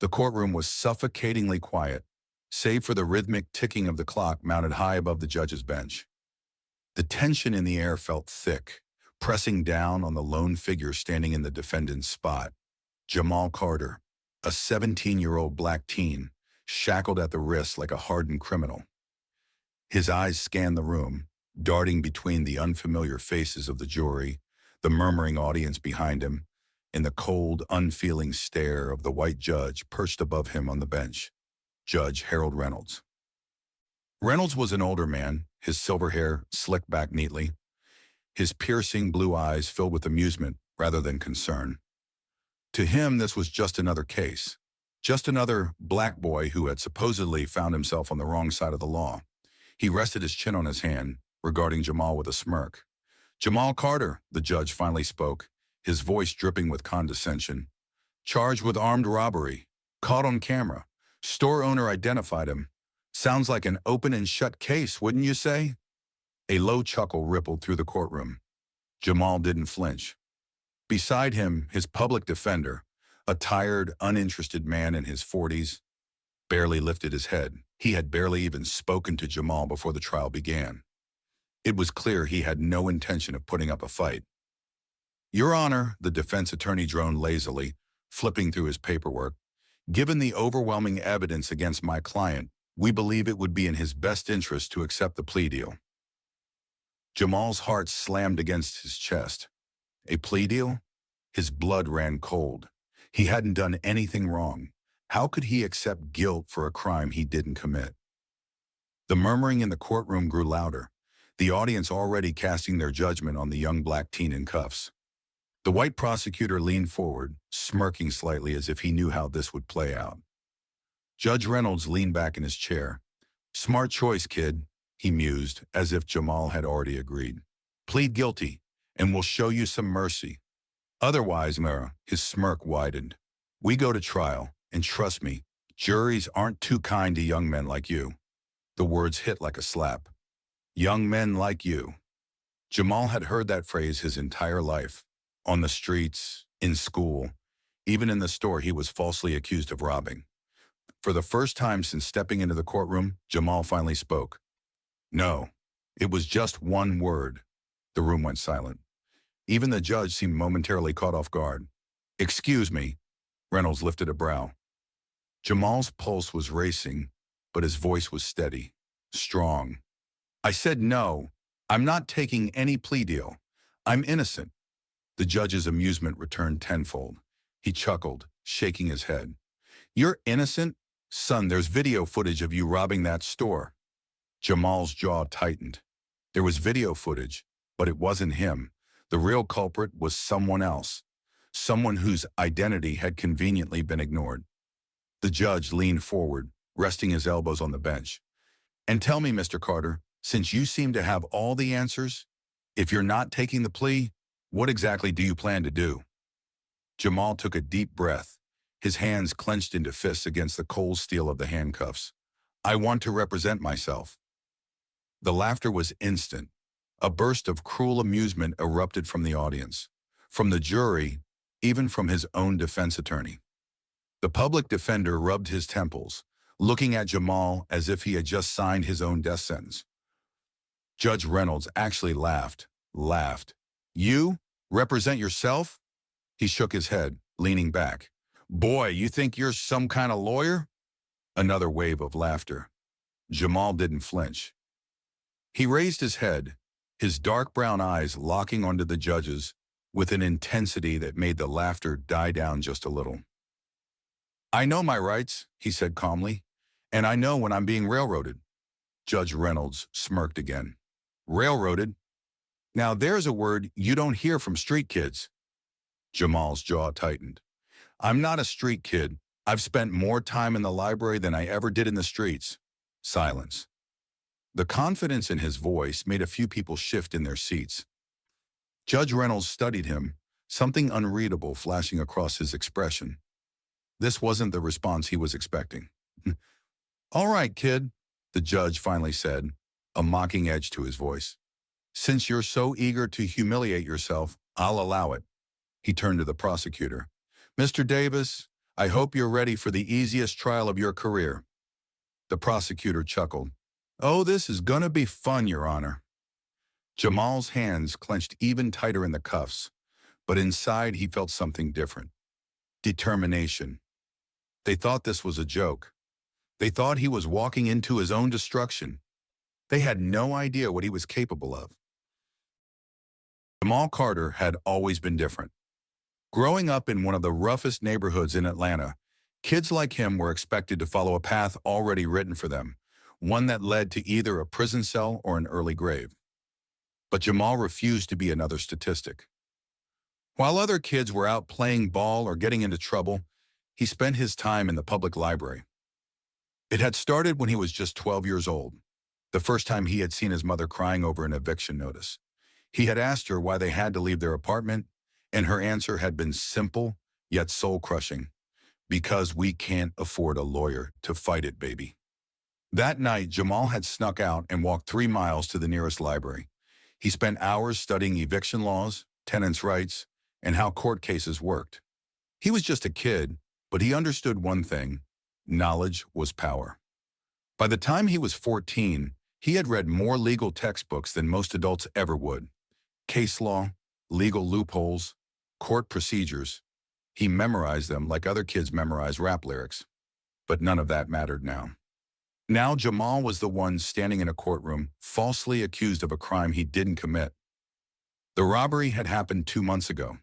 The courtroom was suffocatingly quiet, save for the rhythmic ticking of the clock mounted high above the judge's bench. The tension in the air felt thick, pressing down on the lone figure standing in the defendant's spot. Jamal Carter, a 17-year-old black teen, shackled at the wrist like a hardened criminal. His eyes scanned the room, darting between the unfamiliar faces of the jury, the murmuring audience behind him, and the cold, unfeeling stare of the white judge perched above him on the bench, Judge Harold Reynolds. Reynolds was an older man, his silver hair slicked back neatly, his piercing blue eyes filled with amusement rather than concern. To him, this was just another case, just another black boy who had supposedly found himself on the wrong side of the law. He rested his chin on his hand, regarding Jamal with a smirk. "Jamal Carter," the judge finally spoke, his voice dripping with condescension. "Charged with armed robbery. Caught on camera. Store owner identified him. Sounds like an open and shut case, wouldn't you say?" A low chuckle rippled through the courtroom. Jamal didn't flinch. Beside him, his public defender, a tired, uninterested man in his 40s, barely lifted his head. He had barely even spoken to Jamal before the trial began. It was clear he had no intention of putting up a fight. "Your Honor," the defense attorney droned lazily, flipping through his paperwork, "given the overwhelming evidence against my client, we believe it would be in his best interest to accept the plea deal." Jamal's heart slammed against his chest. A plea deal? His blood ran cold. He hadn't done anything wrong. How could he accept guilt for a crime he didn't commit? The murmuring in the courtroom grew louder, the audience already casting their judgment on the young black teen in cuffs. The white prosecutor leaned forward, smirking slightly as if he knew how this would play out. Judge Reynolds leaned back in his chair. "Smart choice, kid," he mused, as if Jamal had already agreed. "Plead guilty, and we'll show you some mercy. Otherwise, Mara," his smirk widened, "we go to trial, and trust me, juries aren't too kind to young men like you." The words hit like a slap. Young men like you. Jamal had heard that phrase his entire life. On the streets, in school, even in the store he was falsely accused of robbing. For the first time since stepping into the courtroom, Jamal finally spoke. "No." It was just one word. The room went silent. Even the judge seemed momentarily caught off guard. "Excuse me." Reynolds lifted a brow. Jamal's pulse was racing, but his voice was steady, strong. "I said no. I'm not taking any plea deal. I'm innocent." The judge's amusement returned tenfold. He chuckled, shaking his head. "You're innocent? Son, there's video footage of you robbing that store." Jamal's jaw tightened. There was video footage, but it wasn't him. The real culprit was someone else, someone whose identity had conveniently been ignored. The judge leaned forward, resting his elbows on the bench. "And tell me, Mr. Carter, since you seem to have all the answers, if you're not taking the plea, what exactly do you plan to do?" Jamal took a deep breath, his hands clenched into fists against the cold steel of the handcuffs. "I want to represent myself." The laughter was instant. A burst of cruel amusement erupted from the audience, from the jury, even from his own defense attorney. The public defender rubbed his temples, looking at Jamal as if he had just signed his own death sentence. Judge Reynolds actually laughed. "You? Represent yourself?" He shook his head, leaning back. "Boy, you think you're some kind of lawyer?" Another wave of laughter. Jamal didn't flinch. He raised his head, his dark brown eyes locking onto the judge's with an intensity that made the laughter die down just a little. "I know my rights," he said calmly, "and I know when I'm being railroaded." Judge Reynolds smirked again. "Railroaded? Now there's a word you don't hear from street kids." Jamal's jaw tightened. "I'm not a street kid. I've spent more time in the library than I ever did in the streets." Silence. The confidence in his voice made a few people shift in their seats. Judge Reynolds studied him, something unreadable flashing across his expression. This wasn't the response he was expecting. "All right, kid," the judge finally said, a mocking edge to his voice. "Since you're so eager to humiliate yourself, I'll allow it." He turned to the prosecutor. "Mr. Davis, I hope you're ready for the easiest trial of your career." The prosecutor chuckled. "Oh, this is gonna be fun, Your Honor." Jamal's hands clenched even tighter in the cuffs, but inside he felt something different. Determination. They thought this was a joke. They thought he was walking into his own destruction. They had no idea what he was capable of. Jamal Carter had always been different. Growing up in one of the roughest neighborhoods in Atlanta, kids like him were expected to follow a path already written for them, one that led to either a prison cell or an early grave. But Jamal refused to be another statistic. While other kids were out playing ball or getting into trouble, he spent his time in the public library. It had started when he was just 12 years old, the first time he had seen his mother crying over an eviction notice. He had asked her why they had to leave their apartment, and her answer had been simple yet soul-crushing. "Because we can't afford a lawyer to fight it, baby." That night, Jamal had snuck out and walked 3 miles to the nearest library. He spent hours studying eviction laws, tenants' rights, and how court cases worked. He was just a kid, but he understood one thing: knowledge was power. By the time he was 14, he had read more legal textbooks than most adults ever would. Case law, legal loopholes, court procedures. He memorized them like other kids memorize rap lyrics. But none of that mattered now. Now Jamal was the one standing in a courtroom, falsely accused of a crime he didn't commit. The robbery had happened 2 months ago.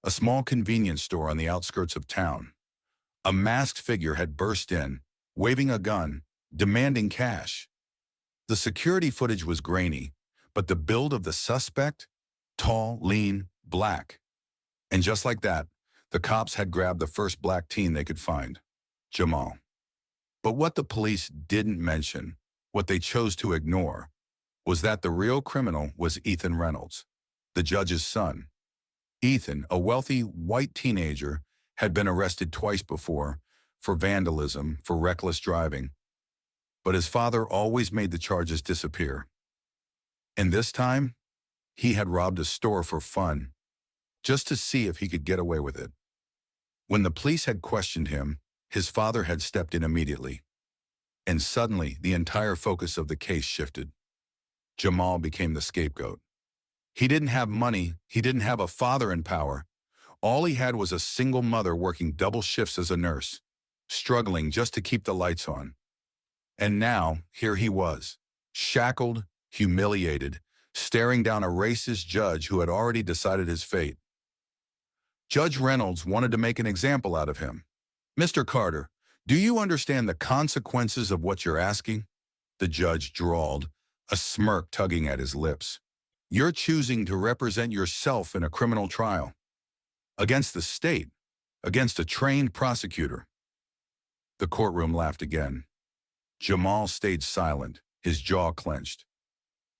A small convenience store on the outskirts of town. A masked figure had burst in, waving a gun, demanding cash. The security footage was grainy, but the build of the suspect? Tall, lean, black. And just like that, the cops had grabbed the first black teen they could find, Jamal. But what the police didn't mention, what they chose to ignore, was that the real criminal was Ethan Reynolds, the judge's son. Ethan, a wealthy white teenager, had been arrested twice before for vandalism, for reckless driving. But his father always made the charges disappear. And this time, he had robbed a store for fun, just to see if he could get away with it. When the police had questioned him, his father had stepped in immediately. And suddenly, the entire focus of the case shifted. Jamal became the scapegoat. He didn't have money, he didn't have a father in power. All he had was a single mother working double shifts as a nurse, struggling just to keep the lights on. And now, here he was, shackled, humiliated, staring down a racist judge who had already decided his fate. Judge Reynolds wanted to make an example out of him. "Mr. Carter, do you understand the consequences of what you're asking?" The judge drawled, a smirk tugging at his lips. "You're choosing to represent yourself in a criminal trial. Against the state, against a trained prosecutor." The courtroom laughed again. Jamal stayed silent, his jaw clenched.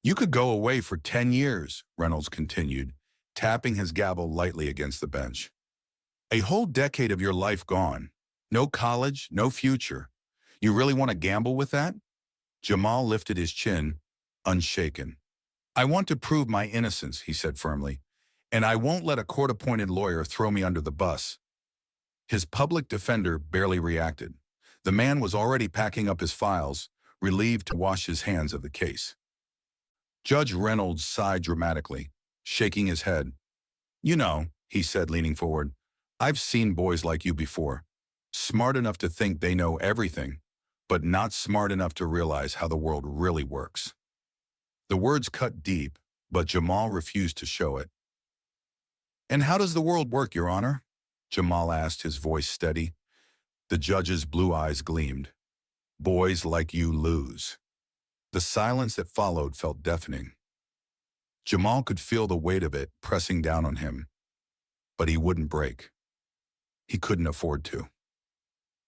"You could go away for 10 years, Reynolds continued, tapping his gavel lightly against the bench. "A whole decade of your life gone. No college, no future. You really want to gamble with that?" Jamal lifted his chin, unshaken. "I want to prove my innocence," he said firmly, "and I won't let a court-appointed lawyer throw me under the bus." His public defender barely reacted. The man was already packing up his files, relieved to wash his hands of the case. Judge Reynolds sighed dramatically, shaking his head. "You know," he said, leaning forward, "I've seen boys like you before. Smart enough to think they know everything, but not smart enough to realize how the world really works." The words cut deep, but Jamal refused to show it. "And how does the world work, Your Honor?" Jamal asked, his voice steady. The judge's blue eyes gleamed. "Boys like you lose." The silence that followed felt deafening. Jamal could feel the weight of it pressing down on him, but he wouldn't break. He couldn't afford to.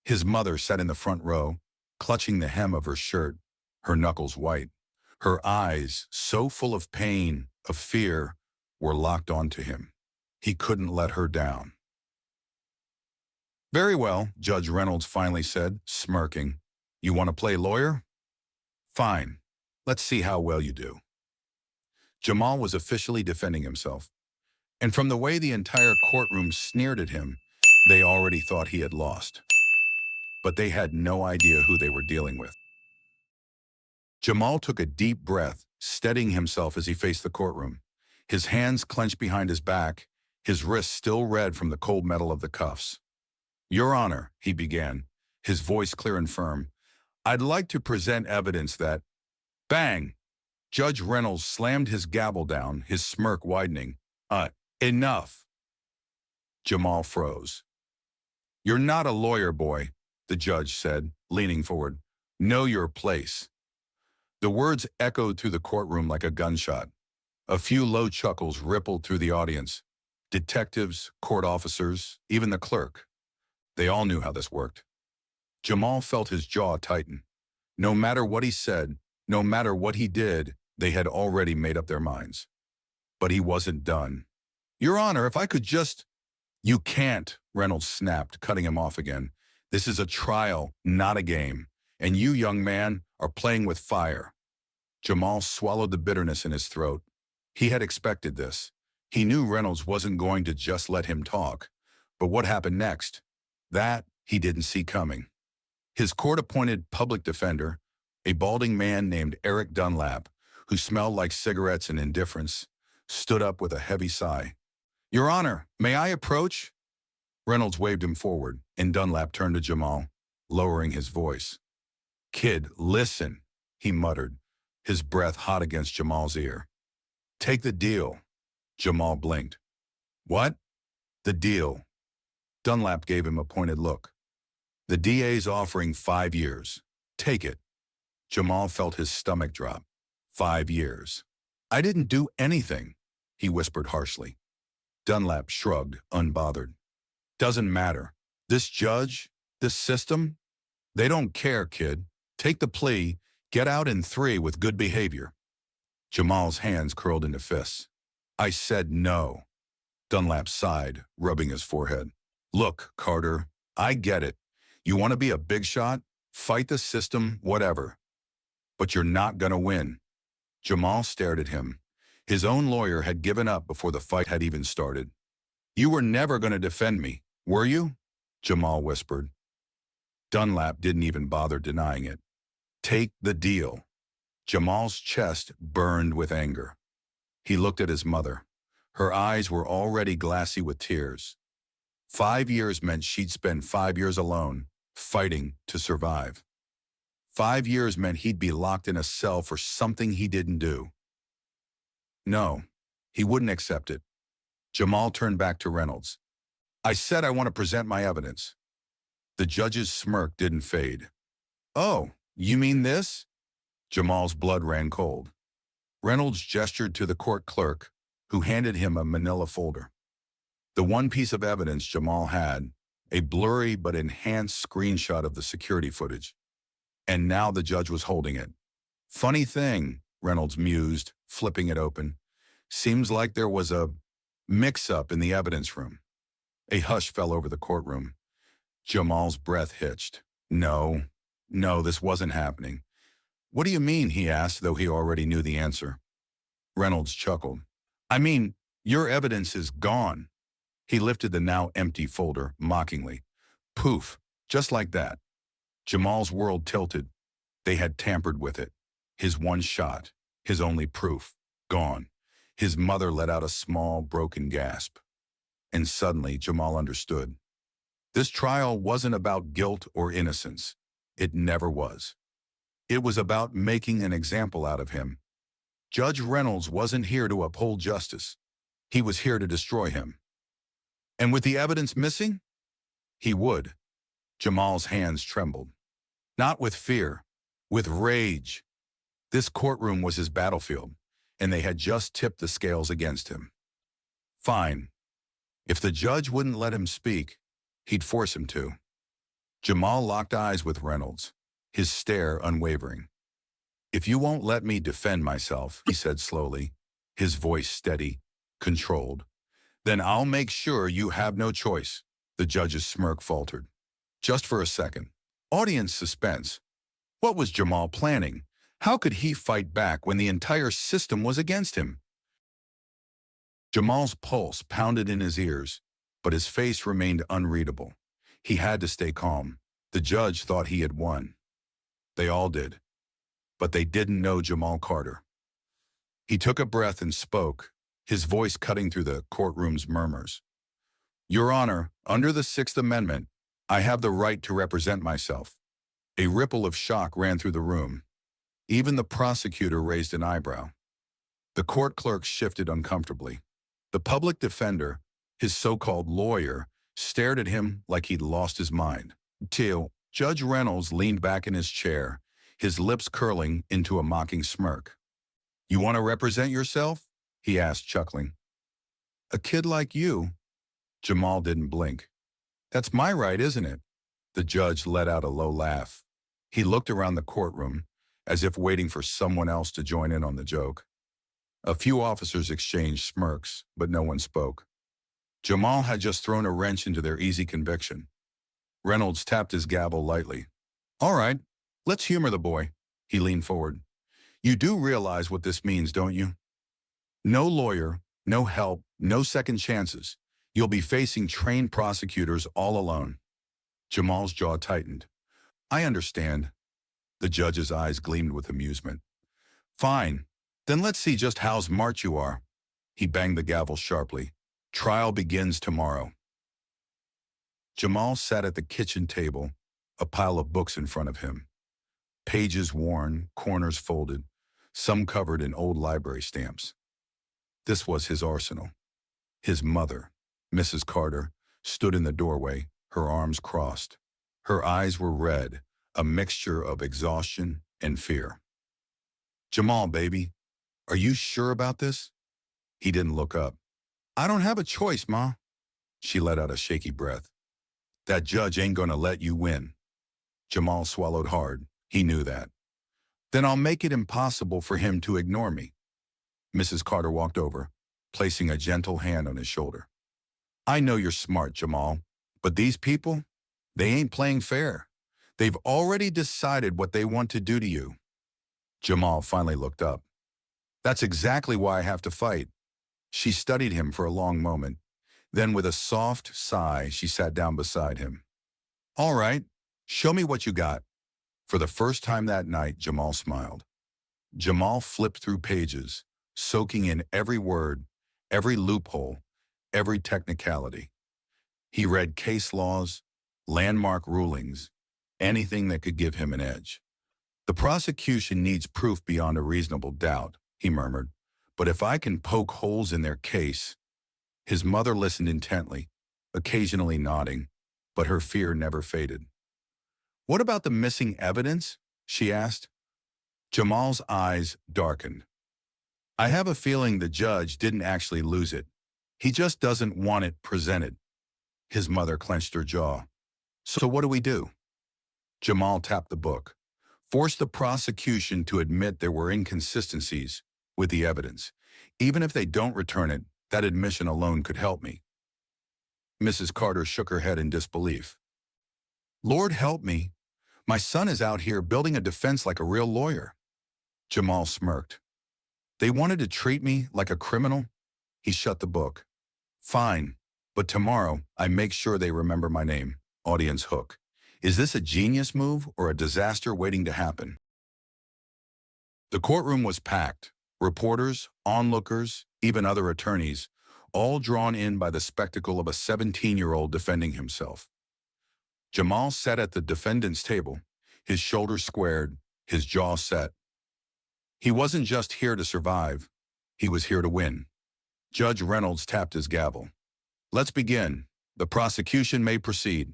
His mother sat in the front row, clutching the hem of her shirt, her knuckles white. Her eyes, so full of pain, of fear, were locked onto him. He couldn't let her down. "Very well," Judge Reynolds finally said, smirking. "You want to play lawyer? Fine. Let's see how well you do." Jamal was officially defending himself. And from the way the entire courtroom sneered at him, They already thought he had lost, but they had no idea who they were dealing with. Jamal took a deep breath, steadying himself as he faced the courtroom. His hands clenched behind his back, his wrists still red from the cold metal of the cuffs. "Your Honor," he began, his voice clear and firm, "I'd like to present evidence that—" Bang! Judge Reynolds slammed his gavel down, his smirk widening. Enough." Jamal froze. "You're not a lawyer, boy," the judge said, leaning forward. "Know your place." The words echoed through the courtroom like a gunshot. A few low chuckles rippled through the audience. Detectives, court officers, even the clerk. They all knew how this worked. Jamal felt his jaw tighten. No matter what he said, no matter what he did, they had already made up their minds. But he wasn't done. "Your Honor, if I could just—" "You can't," Reynolds snapped, cutting him off again. "This is a trial, not a game. And you, young man, are playing with fire." Jamal swallowed the bitterness in his throat. He had expected this. He knew Reynolds wasn't going to just let him talk. But what happened next? That he didn't see coming. His court-appointed public defender, a balding man named Eric Dunlap, who smelled like cigarettes and indifference, stood up with a heavy sigh. "Your Honor, may I approach?" Reynolds waved him forward, and Dunlap turned to Jamal, lowering his voice. "Kid, listen," he muttered, his breath hot against Jamal's ear. "Take the deal." Jamal blinked. "What?" "The deal." Dunlap gave him a pointed look. "The DA's offering 5 years. Take it." Jamal felt his stomach drop. 5 years. "I didn't do anything," he whispered harshly. Dunlap shrugged, unbothered. "Doesn't matter. This judge, this system, they don't care, kid. Take the plea, get out in 3 with good behavior." Jamal's hands curled into fists. "I said no." Dunlap sighed, rubbing his forehead. "Look, Carter, I get it. You want to be a big shot? Fight the system, whatever. But you're not gonna win." Jamal stared at him. His own lawyer had given up before the fight had even started. "You were never gonna defend me, were you?" Jamal whispered. Dunlap didn't even bother denying it. "Take the deal." Jamal's chest burned with anger. He looked at his mother. Her eyes were already glassy with tears. 5 years meant she'd spend 5 years alone, fighting to survive. 5 years meant he'd be locked in a cell for something he didn't do. No, he wouldn't accept it. Jamal turned back to Reynolds. "I said I want to present my evidence." The judge's smirk didn't fade. "Oh, you mean this?" Jamal's blood ran cold. Reynolds gestured to the court clerk, who handed him a manila folder. The one piece of evidence Jamal had, a blurry but enhanced screenshot of the security footage. And now the judge was holding it. "Funny thing," Reynolds mused, flipping it open. "Seems like there was a mix-up in the evidence room." A hush fell over the courtroom. Jamal's breath hitched. No, this wasn't happening." "What do you mean?" he asked, though he already knew the answer. Reynolds chuckled. "I mean, your evidence is gone." He lifted the now empty folder, mockingly. Poof, just like that. Jamal's world tilted. They had tampered with it. His one shot, his only proof, gone. His mother let out a small, broken gasp. And suddenly, Jamal understood. This trial wasn't about guilt or innocence. It never was. It was about making an example out of him. Judge Reynolds wasn't here to uphold justice. He was here to destroy him. And with the evidence missing, he would. Jamal's hands trembled. Not with fear, with rage. This courtroom was his battlefield, and they had just tipped the scales against him. Fine. If the judge wouldn't let him speak, he'd force him to. Jamal locked eyes with Reynolds, his stare unwavering. "If you won't let me defend myself," he said slowly, his voice steady, controlled, "then I'll make sure you have no choice." The judge's smirk faltered. Just for a second. Audience suspense. What was Jamal planning? How could he fight back when the entire system was against him? Jamal's pulse pounded in his ears. but his face remained unreadable. He had to stay calm. The judge thought he had won. They all did. But they didn't know Jamal Carter. He took a breath and spoke, his voice cutting through the courtroom's murmurs. Your Honor, under the Sixth Amendment, I have the right to represent myself. A ripple of shock ran through the room. Even the prosecutor raised an eyebrow. The court clerk shifted uncomfortably. The public defender, his so-called lawyer, stared at him like he'd lost his mind. Till Judge Reynolds leaned back in his chair, his lips curling into a mocking smirk. You want to represent yourself? He asked, chuckling. A kid like you? Jamal didn't blink. That's my right, isn't it? The judge let out a low laugh. He looked around the courtroom, as if waiting for someone else to join in on the joke. A few officers exchanged smirks, but no one spoke. Jamal had just thrown a wrench into their easy conviction. Reynolds tapped his gavel lightly. All right, let's humor the boy. He leaned forward. You do realize what this means, don't you? No lawyer, no help, no second chances. You'll be facing trained prosecutors all alone. Jamal's jaw tightened. I understand. The judge's eyes gleamed with amusement. Fine, then let's see just how smart you are. He banged the gavel sharply. Trial begins tomorrow. Jamal sat at the kitchen table, a pile of books in front of him. Pages worn, corners folded, some covered in old library stamps. This was his arsenal. His mother, Mrs. Carter, stood in the doorway, her arms crossed. Her eyes were red, a mixture of exhaustion and fear. Jamal, baby, are you sure about this? He didn't look up. I don't have a choice, Ma. She let out a shaky breath. That judge ain't gonna let you win. Jamal swallowed hard. He knew that. Then I'll make it impossible for him to ignore me. Mrs. Carter walked over, placing a gentle hand on his shoulder. I know you're smart, Jamal, but these people, they ain't playing fair. They've already decided what they want to do to you. Jamal finally looked up. That's exactly why I have to fight. She studied him for a long moment. Then with a soft sigh, she sat down beside him. All right, show me what you got. For the first time that night, Jamal smiled. Jamal flipped through pages, soaking in every word, every loophole, every technicality. He read case laws, landmark rulings, anything that could give him an edge. The prosecution needs proof beyond a reasonable doubt, he murmured, but if I can poke holes in their case. His mother listened intently, occasionally nodding, but her fear never faded. What about the missing evidence? She asked. Jamal's eyes darkened. I have a feeling the judge didn't actually lose it. He just doesn't want it presented. His mother clenched her jaw. So what do we do? Jamal tapped the book. Force the prosecution to admit there were inconsistencies with the evidence. Even if they don't return it, that admission alone could help me. Mrs. Carter shook her head in disbelief. Lord help me. My son is out here building a defense like a real lawyer. Jamal smirked. They wanted to treat me like a criminal? He shut the book. Fine, but tomorrow I make sure they remember my name. Audience hook. Is this a genius move or a disaster waiting to happen? The courtroom was packed. Reporters, onlookers, even other attorneys, all drawn in by the spectacle of a 17-year-old defending himself. Jamal sat at the defendant's table, his shoulders squared, his jaw set. He wasn't just here to survive, he was here to win. Judge Reynolds tapped his gavel. Let's begin. The prosecution may proceed.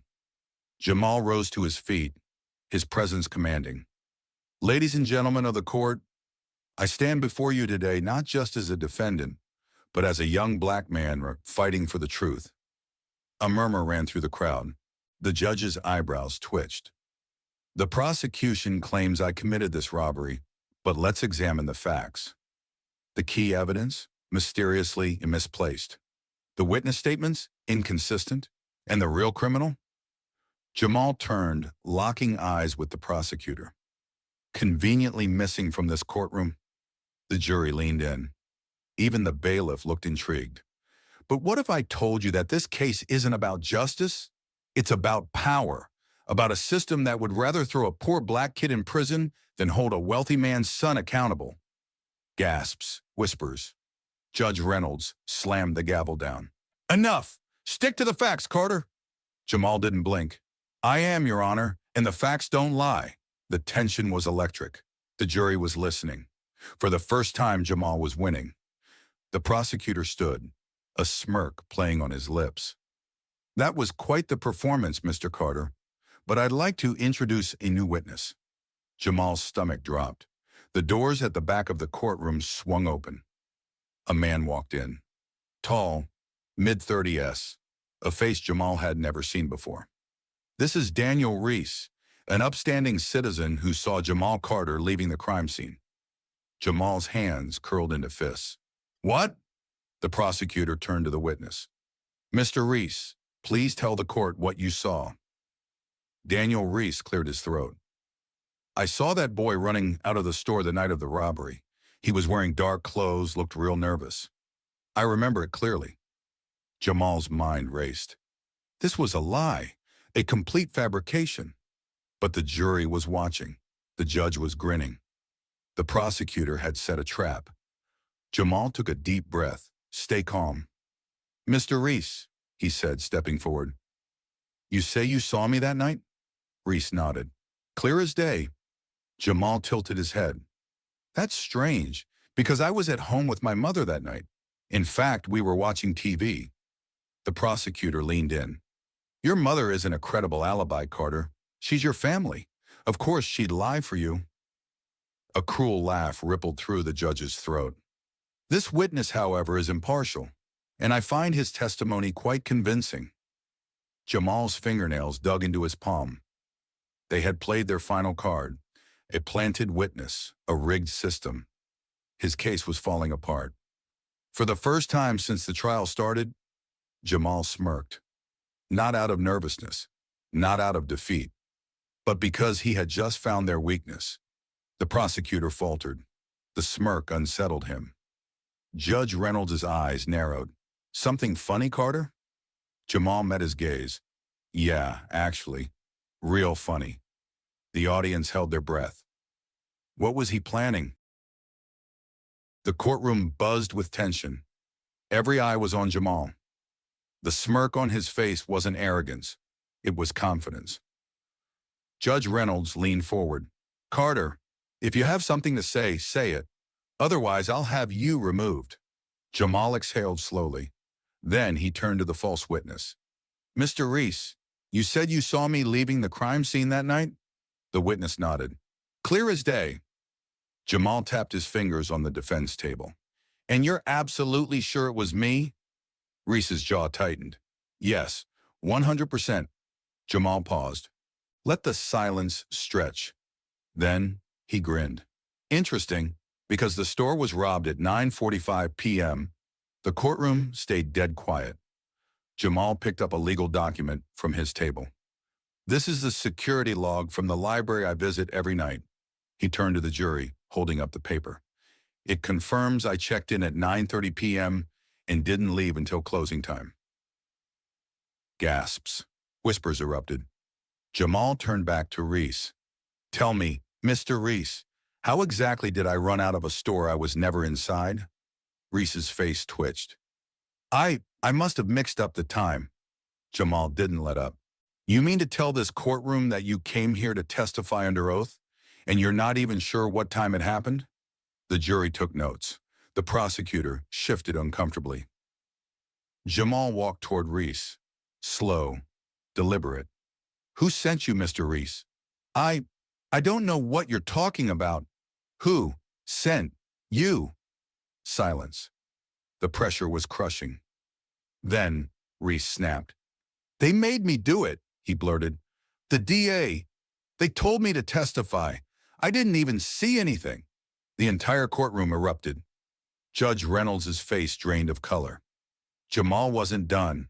Jamal rose to his feet, his presence commanding. Ladies and gentlemen of the court, I stand before you today not just as a defendant, but as a young black man fighting for the truth. A murmur ran through the crowd. The judge's eyebrows twitched. The prosecution claims I committed this robbery, but let's examine the facts. The key evidence, mysteriously misplaced. The witness statements, inconsistent. And the real criminal? Jamal turned, locking eyes with the prosecutor. Conveniently missing from this courtroom? The jury leaned in. Even the bailiff looked intrigued. But what if I told you that this case isn't about justice? It's about power, about a system that would rather throw a poor black kid in prison than hold a wealthy man's son accountable. Gasps, whispers. Judge Reynolds slammed the gavel down. Enough! Stick to the facts, Carter! Jamal didn't blink. I am, Your Honor, and the facts don't lie. The tension was electric. The jury was listening. For the first time, Jamal was winning. The prosecutor stood, a smirk playing on his lips. That was quite the performance, Mr. Carter, but I'd like to introduce a new witness. Jamal's stomach dropped. The doors at the back of the courtroom swung open. A man walked in. Tall, mid-30s, a face Jamal had never seen before. This is Daniel Reese, an upstanding citizen who saw Jamal Carter leaving the crime scene. Jamal's hands curled into fists. What? The prosecutor turned to the witness. Mr. Reese, please tell the court what you saw. Daniel Reese cleared his throat. I saw that boy running out of the store the night of the robbery. He was wearing dark clothes, looked real nervous. I remember it clearly. Jamal's mind raced. This was a lie, a complete fabrication. But the jury was watching. The judge was grinning. The prosecutor had set a trap. Jamal took a deep breath. Stay calm. Mr. Reese, he said, stepping forward. You say you saw me that night? Reese nodded. Clear as day. Jamal tilted his head. That's strange, because I was at home with my mother that night. In fact, we were watching TV. The prosecutor leaned in. Your mother isn't a credible alibi, Carter. She's your family. Of course she'd lie for you. A cruel laugh rippled through the judge's throat. This witness, however, is impartial, and I find his testimony quite convincing. Jamal's fingernails dug into his palm. They had played their final card, a planted witness, a rigged system. His case was falling apart. For the first time since the trial started, Jamal smirked. Not out of nervousness, not out of defeat, but because he had just found their weakness. The prosecutor faltered. The smirk unsettled him. Judge Reynolds' eyes narrowed. Something funny, Carter? Jamal met his gaze. Yeah, actually. Real funny. The audience held their breath. What was he planning? The courtroom buzzed with tension. Every eye was on Jamal. The smirk on his face wasn't arrogance. It was confidence. Judge Reynolds leaned forward. Carter, if you have something to say, say it. Otherwise, I'll have you removed. Jamal exhaled slowly. Then he turned to the false witness. Mr. Reese, you said you saw me leaving the crime scene that night? The witness nodded. Clear as day. Jamal tapped his fingers on the defense table. And you're absolutely sure it was me? Reese's jaw tightened. Yes, 100%. Jamal paused. Let the silence stretch. Then he grinned. Interesting, because the store was robbed at 9:45 p.m. The courtroom stayed dead quiet. Jamal picked up a legal document from his table. This is the security log from the library I visit every night. He turned to the jury, holding up the paper. It confirms I checked in at 9:30 p.m. and didn't leave until closing time. Gasps. Whispers erupted. Jamal turned back to Reese. Tell me, Mr. Reese, how exactly did I run out of a store I was never inside? Reese's face twitched. I must have mixed up the time. Jamal didn't let up. You mean to tell this courtroom that you came here to testify under oath, and you're not even sure what time it happened? The jury took notes. The prosecutor shifted uncomfortably. Jamal walked toward Reese. Slow, deliberate. Who sent you, Mr. Reese? I don't know what you're talking about. Who sent you? Silence. The pressure was crushing. Then Reese snapped. They made me do it, he blurted. The DA. They told me to testify. I didn't even see anything. The entire courtroom erupted. Judge Reynolds' face drained of color. Jamal wasn't done.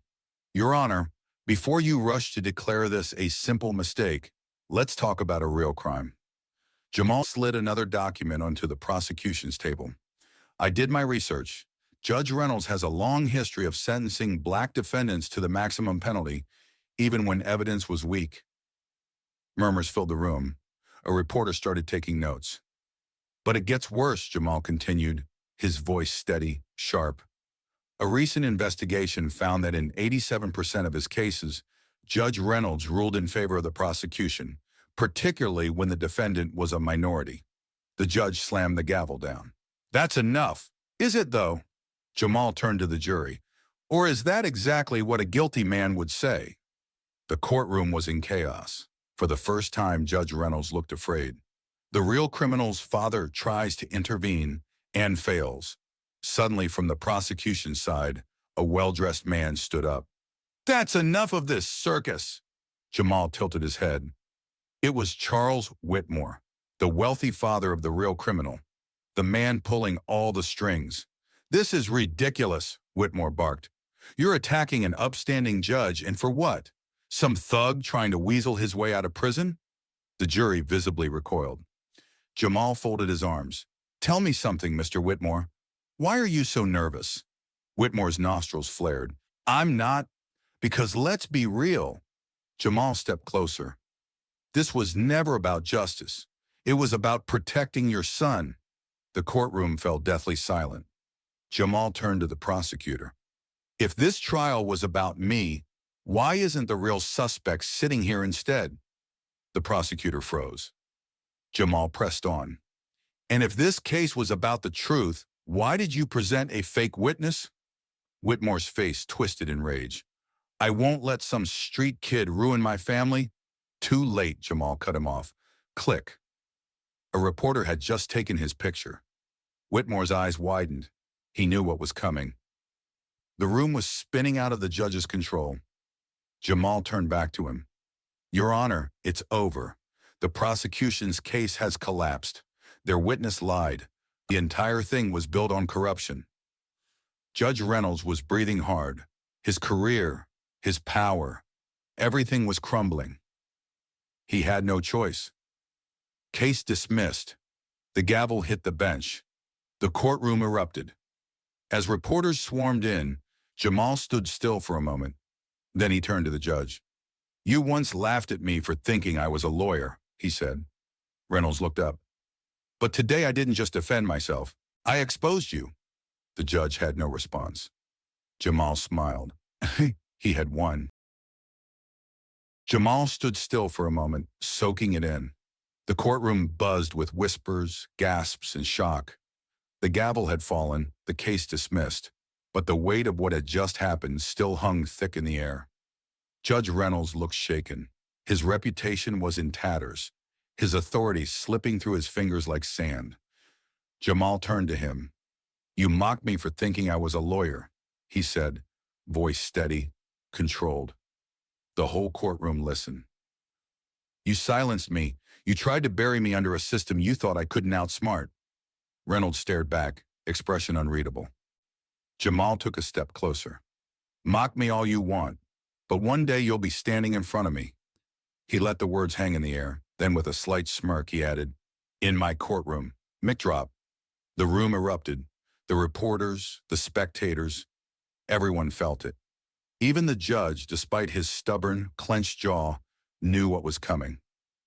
Your Honor, before you rush to declare this a simple mistake, let's talk about a real crime. Jamal slid another document onto the prosecution's table. I did my research. Judge Reynolds has a long history of sentencing black defendants to the maximum penalty, even when evidence was weak. Murmurs filled the room. A reporter started taking notes. But it gets worse, Jamal continued, his voice steady, sharp. A recent investigation found that in 87% of his cases, Judge Reynolds ruled in favor of the prosecution, particularly when the defendant was a minority. The judge slammed the gavel down. That's enough. Is it, though? Jamal turned to the jury. Or is that exactly what a guilty man would say? The courtroom was in chaos. For the first time, Judge Reynolds looked afraid. The real criminal's father tries to intervene and fails. Suddenly, from the prosecution's side, a well-dressed man stood up. That's enough of this circus! Jamal tilted his head. It was Charles Whitmore, the wealthy father of the real criminal, the man pulling all the strings. This is ridiculous, Whitmore barked. You're attacking an upstanding judge, and for what? Some thug trying to weasel his way out of prison? The jury visibly recoiled. Jamal folded his arms. Tell me something, Mr. Whitmore. Why are you so nervous? Whitmore's nostrils flared. I'm not. Because let's be real. Jamal stepped closer. This was never about justice. It was about protecting your son. The courtroom fell deathly silent. Jamal turned to the prosecutor. If this trial was about me, why isn't the real suspect sitting here instead? The prosecutor froze. Jamal pressed on. And if this case was about the truth, why did you present a fake witness? Whitmore's face twisted in rage. I won't let some street kid ruin my family. Too late, Jamal cut him off. Click. A reporter had just taken his picture. Whitmore's eyes widened. He knew what was coming. The room was spinning out of the judge's control. Jamal turned back to him. Your Honor, it's over. The prosecution's case has collapsed. Their witness lied. The entire thing was built on corruption. Judge Reynolds was breathing hard. His career, his power, everything was crumbling. He had no choice. Case dismissed. The gavel hit the bench. The courtroom erupted. As reporters swarmed in, Jamal stood still for a moment. Then he turned to the judge. You once laughed at me for thinking I was a lawyer, he said. Reynolds looked up. But today I didn't just defend myself. I exposed you. The judge had no response. Jamal smiled. He had won. Jamal stood still for a moment, soaking it in. The courtroom buzzed with whispers, gasps, and shock. The gavel had fallen, the case dismissed, but the weight of what had just happened still hung thick in the air. Judge Reynolds looked shaken. His reputation was in tatters, his authority slipping through his fingers like sand. Jamal turned to him. You mocked me for thinking I was a lawyer, he said, voice steady, controlled. The whole courtroom listened. You silenced me. You tried to bury me under a system you thought I couldn't outsmart. Reynolds stared back, expression unreadable. Jamal took a step closer. Mock me all you want, but one day you'll be standing in front of me. He let the words hang in the air, then with a slight smirk he added, in my courtroom. Mic drop. The room erupted. The reporters, the spectators, everyone felt it. Even the judge, despite his stubborn, clenched jaw, knew what was coming.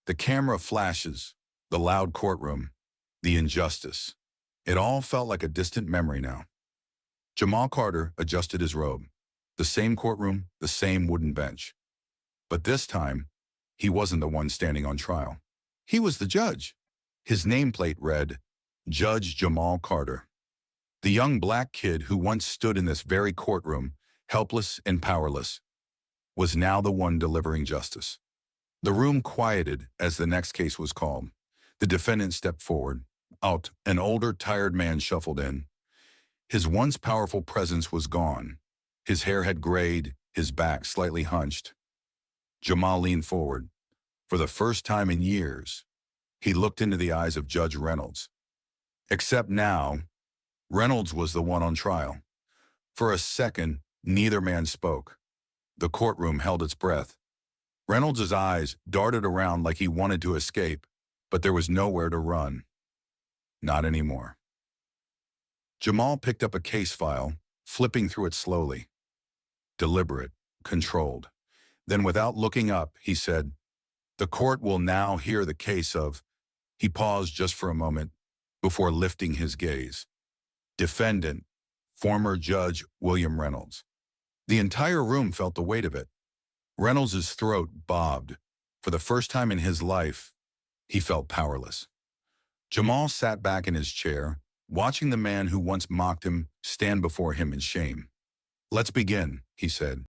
The camera flashes, the loud courtroom, the injustice. It all felt like a distant memory now. Jamal Carter adjusted his robe. The same courtroom, the same wooden bench. But this time, he wasn't the one standing on trial. He was the judge. His nameplate read, Judge Jamal Carter. The young black kid who once stood in this very courtroom, helpless and powerless, was now the one delivering justice. The room quieted as the next case was called. The defendant stepped forward. Out, an older, tired man shuffled in. His once powerful presence was gone. His hair had grayed, his back slightly hunched. Jamal leaned forward. For the first time in years, he looked into the eyes of Judge Reynolds. Except now, Reynolds was the one on trial. For a second, neither man spoke. The courtroom held its breath. Reynolds' eyes darted around like he wanted to escape, but there was nowhere to run. Not anymore. Jamal picked up a case file, flipping through it slowly. Deliberate, controlled. Then without looking up, he said, "The court will now hear the case of—" He paused just for a moment before lifting his gaze. Defendant, former Judge William Reynolds. The entire room felt the weight of it. Reynolds's throat bobbed. For the first time in his life, he felt powerless. Jamal sat back in his chair, watching the man who once mocked him stand before him in shame. "Let's begin," he said.